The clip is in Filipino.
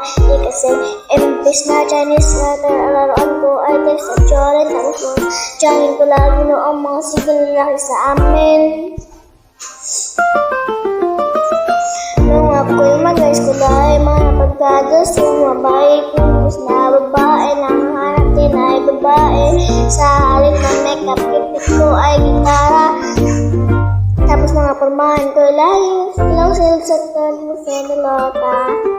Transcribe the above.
Di kasi imbis na Chinese letter, alaroan ko ay text at jorin. Tapos mga jogging ko lagi no ang mga sigil laki sa amin. Nung ako'y mag-eskwela ay mga pagkagas yung mga bahay kung na babae nang hanap din ay babae. Sa halip na makeup, kipit ko ay gitara. Tapos mga pormahan ko lagi, ilaw sila sa tanong sa nalota.